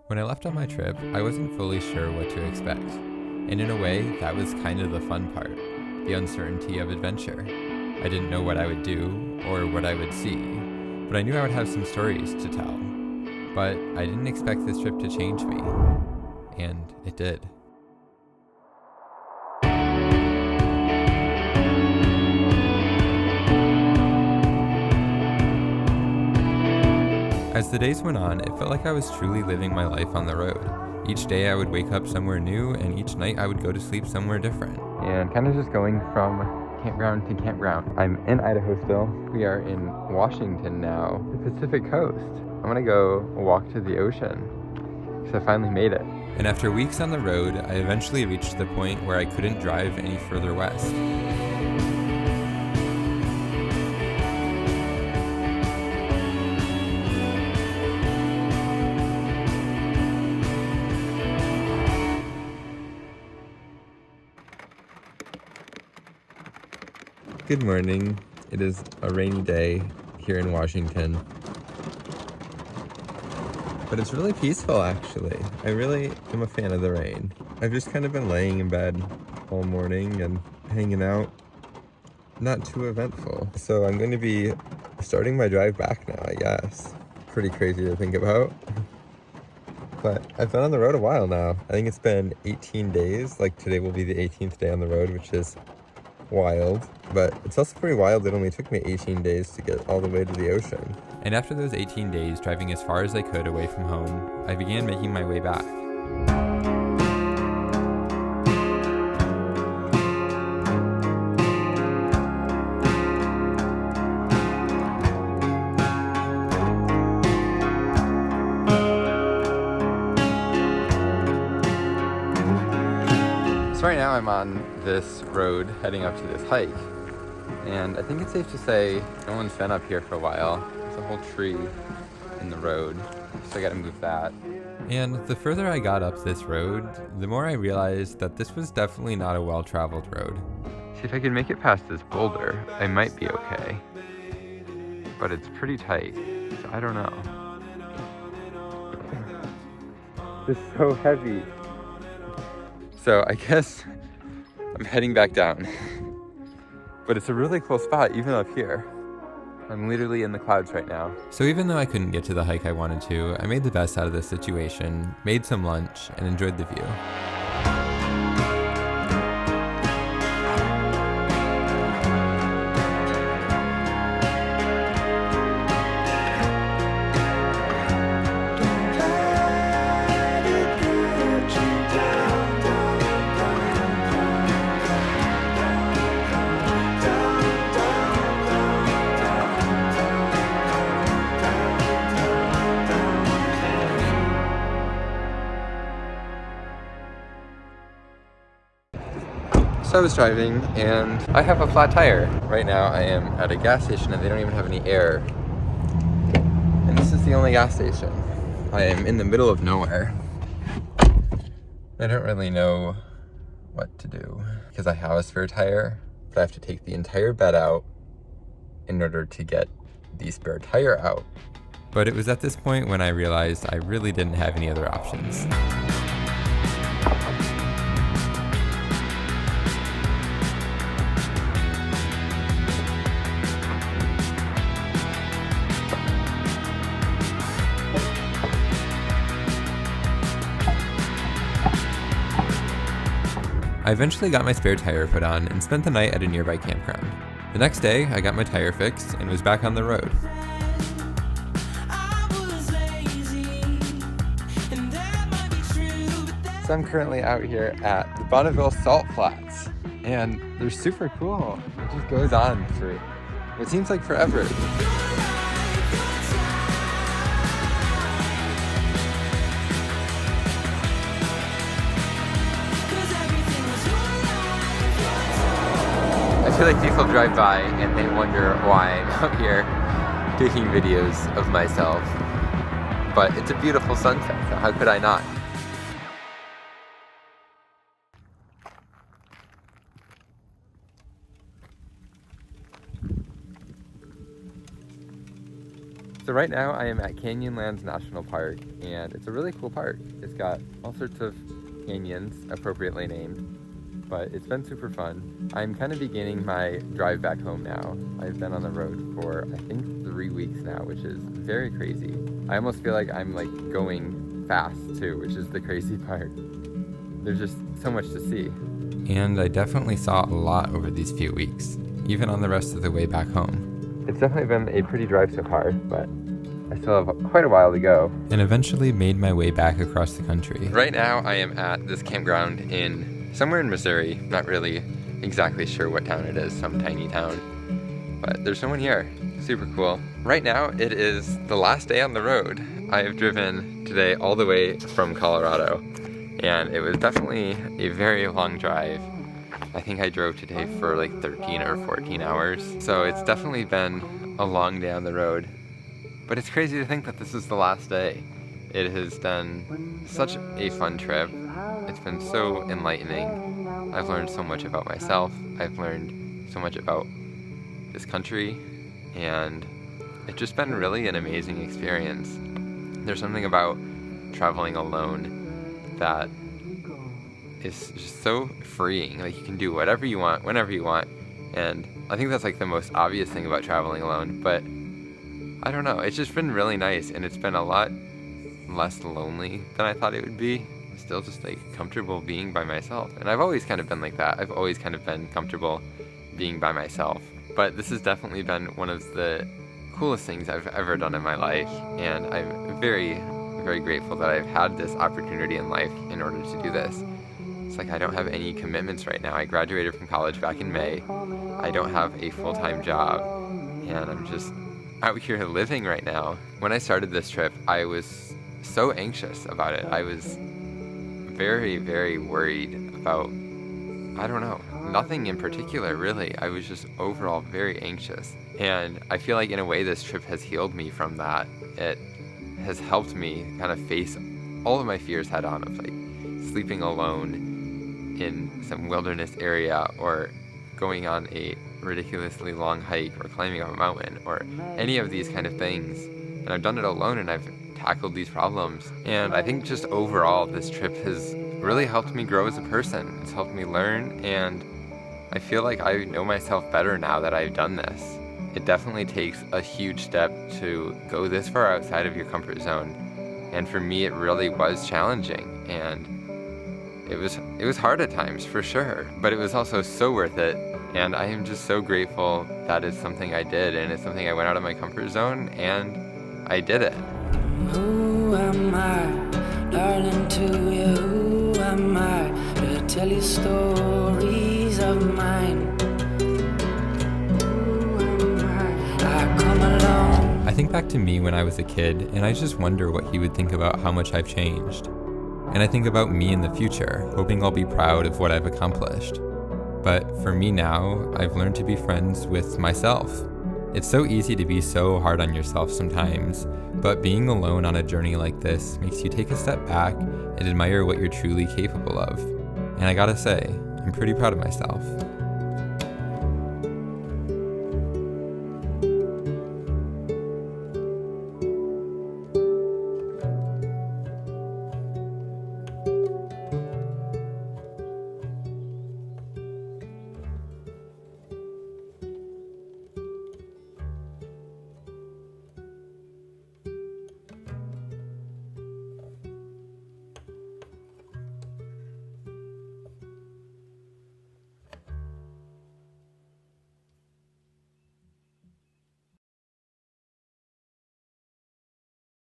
When I left on my trip, I wasn't fully sure what to expect. And in a way, that was kind of the fun part, the uncertainty of adventure. I didn't know what I would do or what I would see, but I knew I would have some stories to tell. But I didn't expect this trip to change me, and it did. As the days went on, it felt like I was truly living my life on the road. Each day I would wake up somewhere new, and each night I would go to sleep somewhere different. And kind of just going from campground to campground. I'm in Idaho still. We are in Washington now, the Pacific coast. I'm gonna go walk to the ocean, because I finally made it. And after weeks on the road, I eventually reached the point where I couldn't drive any further west. Good morning. It is a rainy day here in Washington. But it's really peaceful, actually. I really am a fan of the rain. I've just kind of been laying in bed all morning and hanging out. Not too eventful. So I'm going to be starting my drive back now, I guess. Pretty crazy to think about. But I've been on the road a while now. I think it's been 18 days. Like today will be the 18th day on the road, which is wild, but it's also pretty wild that it only took me 18 days to get all the way to the ocean. And after those 18 days driving as far as I could away from home, I began making my way back. So right now I'm on this road heading up to this hike, and I think it's safe to say no one's been up here for a while. There's a whole tree in the road, so I gotta move that. And the further I got up this road, the more I realized that this was definitely not a well-traveled road. See, if I can make it past this boulder, I might be okay. But it's pretty tight, so I don't know. It's so heavy. So I guess I'm heading back down, but it's a really cool spot even up here. I'm literally in the clouds right now. So even though I couldn't get to the hike I wanted to, I made the best out of the situation, made some lunch, and enjoyed the view. So I was driving and I have a flat tire. Right now I am at a gas station and they don't even have any air. And this is the only gas station. I am in the middle of nowhere. I don't really know what to do because I have a spare tire, but I have to take the entire bed out in order to get the spare tire out. But it was at this point when I realized I really didn't have any other options. I eventually got my spare tire put on and spent the night at a nearby campground. The next day, I got my tire fixed and was back on the road. So I'm currently out here at the Bonneville Salt Flats, and they're super cool. It just goes on for what seems like forever. I feel like people drive by and they wonder why I'm out here taking videos of myself. But it's a beautiful sunset, so how could I not? So right now I am at Canyonlands National Park, and it's a really cool park. It's got all sorts of canyons, appropriately named, but it's been super fun. I'm kind of beginning my drive back home now. I've been on the road for, I think, 3 weeks now, which is very crazy. I almost feel like I'm like going fast too, which is the crazy part. There's just so much to see. And I definitely saw a lot over these few weeks, even on the rest of the way back home. It's definitely been a pretty drive so far, but I still have quite a while to go. And eventually made my way back across the country. Right now I am at this campground in somewhere in Missouri. Not really exactly sure what town it is, some tiny town. But there's someone here, super cool. Right now it is the last day on the road. I have driven today all the way from Colorado, and it was definitely a very long drive. I think I drove today for like 13 or 14 hours. So it's definitely been a long day on the road. But it's crazy to think that this is the last day. It has been such a fun trip. It's been so enlightening. I've learned so much about myself. I've learned so much about this country. And it's just been really an amazing experience. There's something about traveling alone that is just so freeing. Like, you can do whatever you want, whenever you want. And I think that's like the most obvious thing about traveling alone, but I don't know, it's just been really nice, and it's been a lot less lonely than I thought it would be. Still just like comfortable being by myself. And I've always kind of been like that. I've always kind of been comfortable being by myself. But this has definitely been one of the coolest things I've ever done in my life, and I'm very, very grateful that I've had this opportunity in life in order to do this. It's like I don't have any commitments right now. I graduated from college back in May. I don't have a full-time job, and I'm just out here living right now. When I started this trip, I was so anxious about it. I was very, very worried about, I don't know, nothing in particular really. I was just overall very anxious. And I feel like in a way this trip has healed me from that. It has helped me kind of face all of my fears head on, of like sleeping alone in some wilderness area, or going on a ridiculously long hike, or climbing up a mountain, or any of these kind of things. And I've done it alone, and I've tackled these problems. And I think just overall this trip has really helped me grow as a person. It's helped me learn, and I feel like I know myself better now that I've done this. It definitely takes a huge step to go this far outside of your comfort zone. And for me, it really was challenging, and it was hard at times, for sure, but it was also so worth it. And I am just so grateful that it's something I did, and it's something I went out of my comfort zone, and I did it. Who am I, darling, to you? Who am I to tell you stories of mine? Who am I come along. I think back to me when I was a kid, and I just wonder what he would think about how much I've changed. And I think about me in the future, hoping I'll be proud of what I've accomplished. But for me now, I've learned to be friends with myself. It's so easy to be so hard on yourself sometimes, but being alone on a journey like this makes you take a step back and admire what you're truly capable of. And I gotta say, I'm pretty proud of myself.